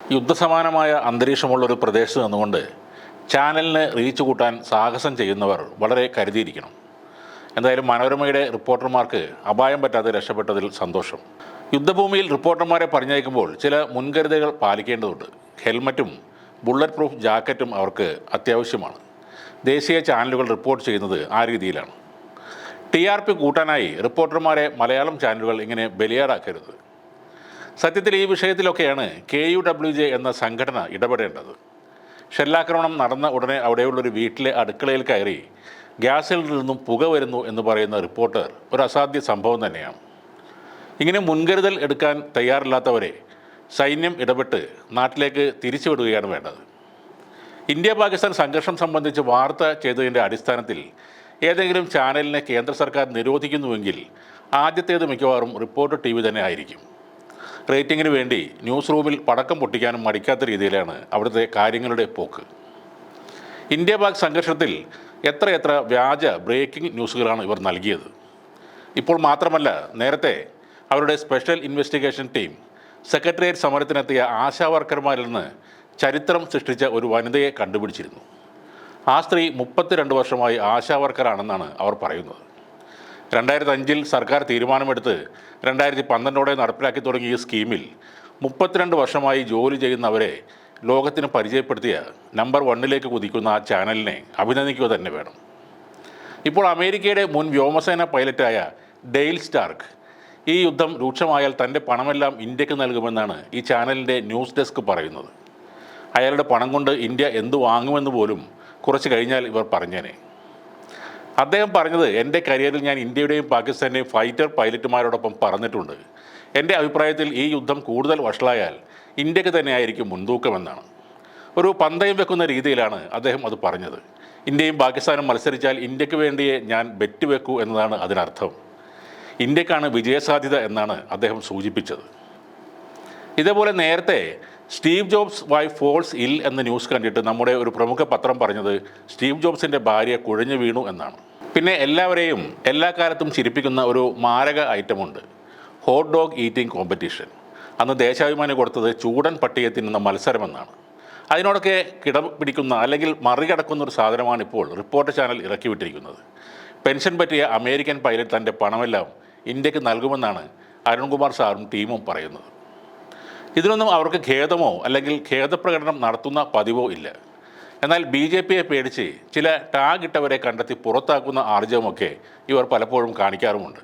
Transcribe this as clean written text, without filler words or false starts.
യുദ്ധസമാനമായ അന്തരീക്ഷമുള്ളൊരു പ്രദേശത്ത് നിന്നുകൊണ്ട് ചാനലിന് റീച്ച് കൂട്ടാൻ സാഹസം ചെയ്യുന്നവർ വളരെ കരുതിയിരിക്കണം. എന്തായാലും മനോരമയുടെ റിപ്പോർട്ടർമാർക്ക് അപായം പറ്റാതെ രക്ഷപ്പെട്ടതിൽ സന്തോഷം. യുദ്ധഭൂമിയിൽ റിപ്പോർട്ടർമാരെ പറഞ്ഞയക്കുമ്പോൾ ചില മുൻകരുതലുകൾ പാലിക്കേണ്ടതുണ്ട്. ഹെൽമറ്റും ബുള്ളറ്റ് പ്രൂഫ് ജാക്കറ്റും അവർക്ക് അത്യാവശ്യമാണ്. ദേശീയ ചാനലുകൾ റിപ്പോർട്ട് ചെയ്യുന്നത് ആ രീതിയിലാണ്. TRP കൂട്ടാനായി റിപ്പോർട്ടർമാരെ മലയാളം ചാനലുകൾ ഇങ്ങനെ ബലിയാടാക്കരുത്. സത്യത്തിൽ ഈ വിഷയത്തിലൊക്കെയാണ് KUWJ എന്ന സംഘടന ഇടപെടേണ്ടത്. ഷെല്ലാക്രമണം നടന്ന ഉടനെ അവിടെയുള്ളൊരു വീട്ടിലെ അടുക്കളയിൽ കയറി ഗ്യാസിൽ നിന്നും പുക വരുന്നു എന്ന് പറയുന്ന റിപ്പോർട്ടർ ഒരു അസാധ്യ സംഭവം തന്നെയാണ്. ഇങ്ങനെ മുൻകരുതൽ എടുക്കാൻ തയ്യാറില്ലാത്തവരെ സൈന്യം ഇടപെട്ട് നാട്ടിലേക്ക് തിരിച്ചുവിടുകയാണ് വേണ്ടത്. ഇന്ത്യ പാകിസ്ഥാൻ സംഘർഷം സംബന്ധിച്ച് വാർത്ത ചെയ്തതിൻ്റെ അടിസ്ഥാനത്തിൽ ഏതെങ്കിലും ചാനലിനെ കേന്ദ്ര സർക്കാർ നിരോധിക്കുന്നുവെങ്കിൽ ആദ്യത്തേത് മിക്കവാറും റിപ്പോർട്ടർ TV തന്നെ ആയിരിക്കും. റേറ്റിങ്ങിന് വേണ്ടി ന്യൂസ് റൂമിൽ പടക്കം പൊട്ടിക്കാനും മടിക്കാത്ത രീതിയിലാണ് അവിടുത്തെ കാര്യങ്ങളുടെ പോക്ക്. ഇന്ത്യ പാക് സംഘർഷത്തിൽ എത്രയെത്ര വ്യാജ ബ്രേക്കിംഗ് ന്യൂസുകളാണ് ഇവർ നൽകിയത്. ഇപ്പോൾ മാത്രമല്ല, നേരത്തെ അവരുടെ സ്പെഷ്യൽ ഇൻവെസ്റ്റിഗേഷൻ ടീം സെക്രട്ടേറിയറ്റ് സമരത്തിനെത്തിയ ആശാ വർക്കർമാരിൽ നിന്ന് ചരിത്രം സൃഷ്ടിച്ച ഒരു വനിതയെ കണ്ടുപിടിച്ചിരുന്നു. ആ സ്ത്രീ 32 വർഷമായി ആശാ വർക്കറാണെന്നാണ് അവർ പറയുന്നത്. 2005 സർക്കാർ തീരുമാനമെടുത്ത് 2012 നടപ്പിലാക്കി തുടങ്ങിയ ഈ സ്കീമിൽ 32 വർഷമായി ജോലി ചെയ്യുന്നവരെ ലോകത്തിന് പരിചയപ്പെടുത്തിയ നമ്പർ 1 കുതിക്കുന്ന ആ ചാനലിനെ അഭിനന്ദിക്കുക തന്നെ വേണം. ഇപ്പോൾ അമേരിക്കയുടെ മുൻ വ്യോമസേന പൈലറ്റായ ഡെയിൽ സ്റ്റാർക്ക് ഈ യുദ്ധം രൂക്ഷമായാൽ തൻ്റെ പണമെല്ലാം ഇന്ത്യക്ക് നൽകുമെന്നാണ് ഈ ചാനലിൻ്റെ ന്യൂസ് ഡെസ്ക് പറയുന്നത്. അയാളുടെ പണം കൊണ്ട് ഇന്ത്യ എന്തു വാങ്ങുമെന്ന് പോലും കുറച്ച് കഴിഞ്ഞാൽ ഇവർ പറഞ്ഞേനെ. അദ്ദേഹം പറഞ്ഞത്, എൻ്റെ കരിയറിൽ ഞാൻ ഇന്ത്യയുടെയും പാകിസ്ഥാൻ്റെയും ഫൈറ്റർ പൈലറ്റുമാരോടൊപ്പം പറഞ്ഞിട്ടുണ്ട്. എൻ്റെ അഭിപ്രായത്തിൽ ഈ യുദ്ധം കൂടുതൽ വഷളായാൽ ഇന്ത്യക്ക് തന്നെയായിരിക്കും മുൻതൂക്കമെന്നാണ്. ഒരു പന്തയം വെക്കുന്ന രീതിയിലാണ് അദ്ദേഹം അത് പറഞ്ഞത്. ഇന്ത്യയും പാകിസ്ഥാനും മത്സരിച്ചാൽ ഇന്ത്യക്ക് വേണ്ടിയേ ഞാൻ ബെറ്റ് വെക്കൂ എന്നതാണ് അതിനർത്ഥം. ഇന്ത്യക്കാണ് വിജയസാധ്യത എന്നാണ് അദ്ദേഹം സൂചിപ്പിച്ചത്. ഇതേപോലെ നേരത്തെ സ്റ്റീവ് ജോബ്സ് വൈഫ് ഫോൾസ് ഇൽ എന്ന ന്യൂസ് കണ്ടിട്ട് നമ്മുടെ ഒരു പ്രമുഖ പത്രം പറഞ്ഞത് സ്റ്റീവ് ജോബ്സിൻ്റെ ഭാര്യ കുഴഞ്ഞു വീണു എന്നാണ്. പിന്നെ എല്ലാവരെയും എല്ലാ കാലത്തും ചിരിപ്പിക്കുന്ന ഒരു മാരക ഐറ്റമുണ്ട്, ഹോട്ട് ഡോഗ് ഈറ്റിംഗ് കോമ്പറ്റീഷൻ. അന്ന് ദേശാഭിമാനി കൊടുത്തത് ചൂടൻ പട്ടിയെ തിന്നുന്ന മത്സരമെന്നാണ്. അതിനോടൊക്കെ കിടപിടിക്കുന്ന അല്ലെങ്കിൽ മറികടക്കുന്ന ഒരു സാധനമാണ് ഇപ്പോൾ റിപ്പോർട്ടർ ചാനൽ ഇറക്കി വിട്ടിരിക്കുന്നത്. പെൻഷൻ പറ്റിയ അമേരിക്കൻ പൈലറ്റ് തൻ്റെ പണമെല്ലാം ഇന്ത്യക്ക് നൽകുമെന്നാണ് അരുൺകുമാർ സാറും ടീമും പറയുന്നത്. ഇതിനൊന്നും അവർക്ക് ഖേദമോ അല്ലെങ്കിൽ ഖേദപ്രകടനം നടത്തുന്ന പതിവോ ഇല്ല. എന്നാൽ BJPയെ പേടിച്ച് ചില ടാഗ് ഇട്ടവരെ കണ്ടെത്തി പുറത്താക്കുന്ന ആർജവമൊക്കെ ഇവർ പലപ്പോഴും കാണിക്കാറുമുണ്ട്.